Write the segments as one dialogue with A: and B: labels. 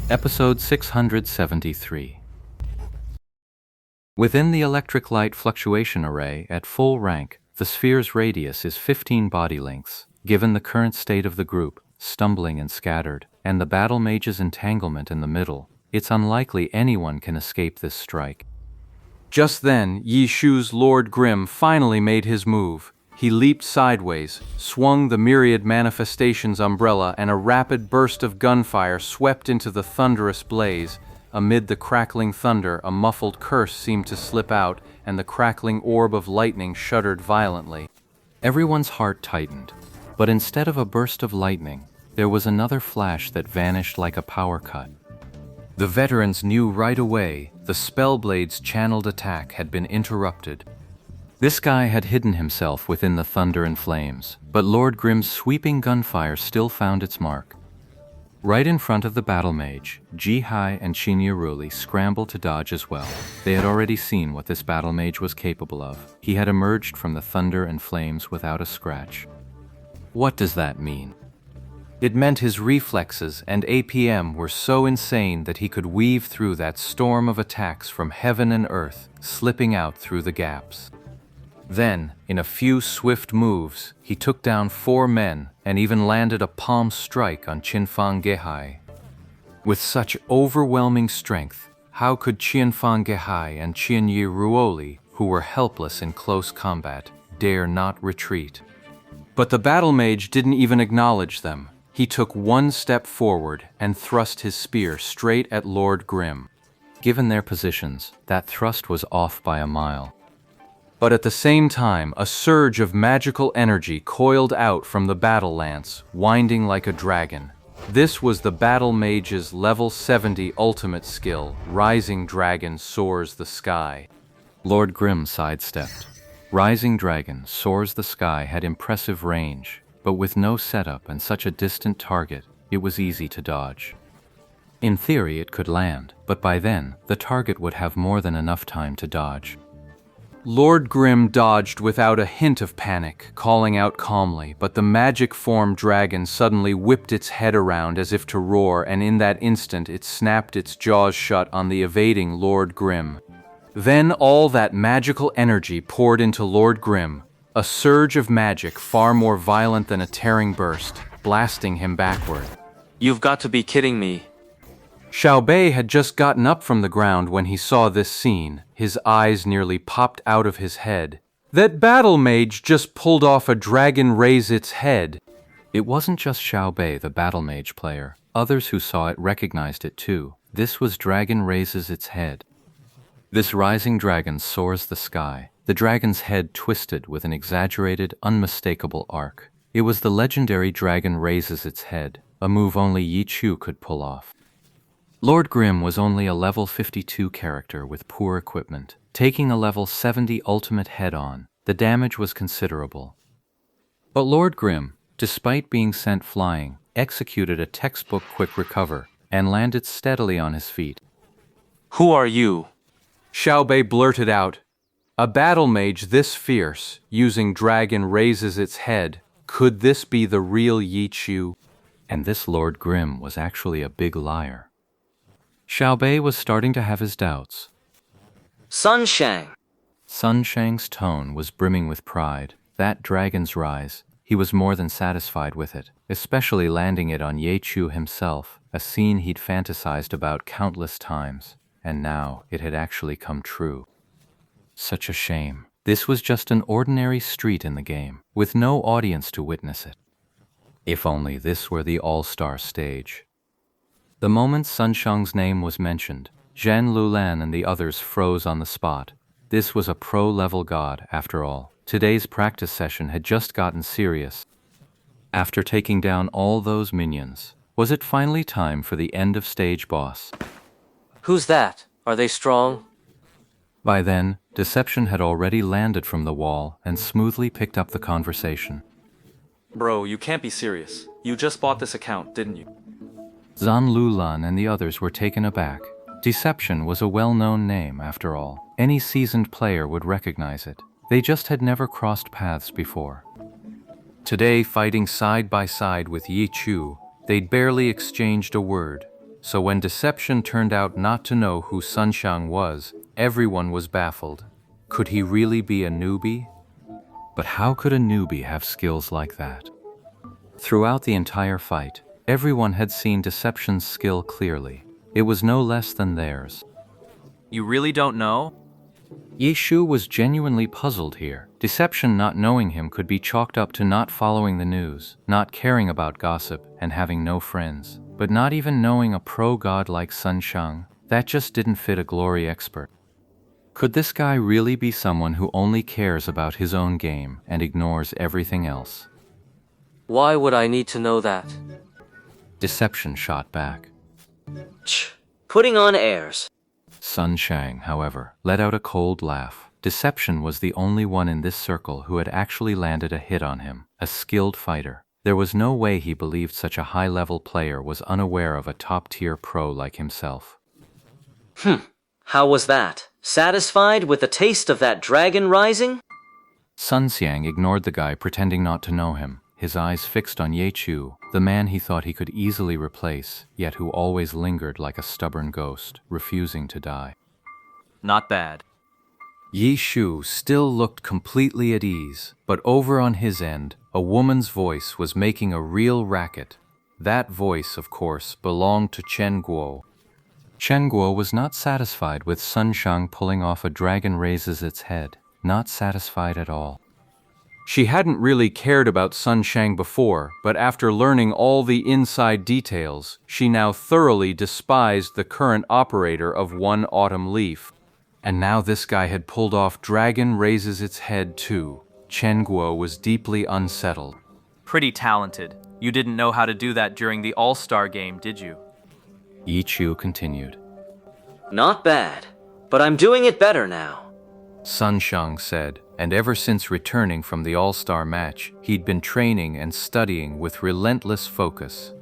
A: Episode 673. Within the electric light fluctuation array at full rank, the sphere's radius is 15 body lengths. Given the current state of the group, stumbling and scattered, and the battle mage's entanglement in the middle, it's unlikely anyone can escape this strike. Just then, Yi Shu's Lord Grim finally made his move. He leaped sideways, swung the myriad manifestations umbrella, and a rapid burst of gunfire swept into the thunderous blaze. Amid the crackling thunder, a muffled curse seemed to slip out, and the crackling orb of lightning shuddered violently. Everyone's heart tightened, but instead of a burst of lightning, there was another flash that vanished like a power cut. The veterans knew right away the Spellblade's channeled attack had been interrupted. This guy had hidden himself within the thunder and flames, but Lord Grim's sweeping gunfire still found its mark. Right in front of the battle mage, Ji-hai and Qinyaruli scrambled to dodge as well. They had already seen what this battle mage was capable of. He had emerged from the thunder and flames without a scratch. What does that mean? It meant his reflexes and APM were so insane that he could weave through that storm of attacks from heaven and earth, slipping out through the gaps. Then, in a few swift moves, he took down 4 men and even landed a palm strike on Qianfang Gehai. With such overwhelming strength, how could Qianfang Gehai and Qinyaruli, who were helpless in close combat, dare not retreat? But the battle mage didn't even acknowledge them. He took 1 step forward and thrust his spear straight at Lord Grim. Given their positions, that thrust was off by a mile. But at the same time, a surge of magical energy coiled out from the battle lance, winding like a dragon. This was the battle mage's level 70 ultimate skill, Rising Dragon Soars the Sky. Lord Grim sidestepped. Rising Dragon Soars the Sky had impressive range, but with no setup and such a distant target, it was easy to dodge. In theory, it could land, but by then, the target would have more than enough time to dodge. Lord Grim dodged without a hint of panic, calling out calmly, but the magic form dragon suddenly whipped its head around as if to roar, and in that instant it snapped its jaws shut on the evading Lord Grim. Then all that magical energy poured into Lord Grim, a surge of magic far more violent than a tearing burst, blasting him backward.
B: You've got to be kidding me.
A: Xiaobei had just gotten up from the ground when he saw this scene. His eyes nearly popped out of his head. That battle mage just pulled off a dragon raise its head. It wasn't just Xiaobei, the battle mage player. Others who saw it recognized it too. This was Dragon Raises Its Head. This rising dragon soars the sky. The dragon's head twisted with an exaggerated, unmistakable arc. It was the legendary Dragon Raises Its Head, a move only Yi Chu could pull off. Lord Grim was only a level 52 character with poor equipment. Taking a level 70 ultimate head-on, the damage was considerable. But Lord Grim, despite being sent flying, executed a textbook quick recover and landed steadily on his feet.
B: Who are you?
A: Xiaobei blurted out. A battle mage this fierce, using Dragon Raises Its Head. Could this be the real Yi Chu? And this Lord Grim was actually a big liar. Xiaobei was starting to have his doubts.
B: Sun Shang.
A: Sun Shang's tone was brimming with pride. That dragon's rise, he was more than satisfied with it, especially landing it on Ye Chu himself, a scene he'd fantasized about countless times, and now it had actually come true. Such a shame. This was just an ordinary street in the game, with no audience to witness it. If only this were the all-star stage. The moment Sun Shang's name was mentioned, Zhang Lulan and the others froze on the spot. This was a pro-level god, after all. Today's practice session had just gotten serious. After taking down all those minions, was it finally time for the end-of-stage boss?
B: Who's that? Are they strong?
A: By then, Deception had already landed from the wall and smoothly picked up the conversation.
C: Bro, you can't be serious. You just bought this account, didn't you?
A: Zhan Lulan and the others were taken aback. Deception was a well-known name, after all. Any seasoned player would recognize it. They just had never crossed paths before. Today, fighting side by side with Yi Chu, they'd barely exchanged a word. So when Deception turned out not to know who Sunshang was, everyone was baffled. Could he really be a newbie? But how could a newbie have skills like that? Throughout the entire fight, everyone had seen Deception's skill clearly. It was no less than theirs.
C: You really don't know?
A: Ye Shu was genuinely puzzled here. Deception not knowing him could be chalked up to not following the news, not caring about gossip, and having no friends. But not even knowing a pro-god like Sun Shang, that just didn't fit a glory expert. Could this guy really be someone who only cares about his own game and ignores everything else?
B: Why would I need to know that?
A: Deception shot back.
B: Putting on airs.
A: Sun Shang, however, let out a cold laugh. Deception was the only one in this circle who had actually landed a hit on him, a skilled fighter. There was no way he believed such a high-level player was unaware of a top-tier pro like himself.
B: How was that? Satisfied with the taste of that dragon rising?
A: Sun Xiang ignored the guy pretending not to know him, his eyes fixed on Ye Chu, the man he thought he could easily replace, yet who always lingered like a stubborn ghost, refusing to die.
C: Not bad.
A: Ye Shu still looked completely at ease, but over on his end, a woman's voice was making a real racket. That voice, of course, belonged to Chen Guo. Chen Guo was not satisfied with Sun Shang pulling off a dragon raises its head, not satisfied at all. She hadn't really cared about Sun Shang before, but after learning all the inside details, she now thoroughly despised the current operator of One Autumn Leaf. And now this guy had pulled off Dragon Raises Its Head too. Chen Guo was deeply unsettled.
C: Pretty talented. You didn't know how to do that during the All-Star game, did you?
A: Yi Chu continued.
B: Not bad, but I'm doing it better now.
A: Sun Shang said, and ever since returning from the All-Star match, he'd been training and studying with relentless focus.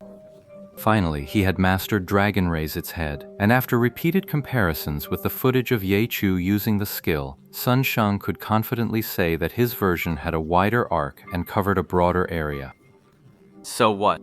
A: Finally, he had mastered Dragon Raise Its Head, and after repeated comparisons with the footage of Ye Chu using the skill, Sun Shang could confidently say that his version had a wider arc and covered a broader area.
C: So what?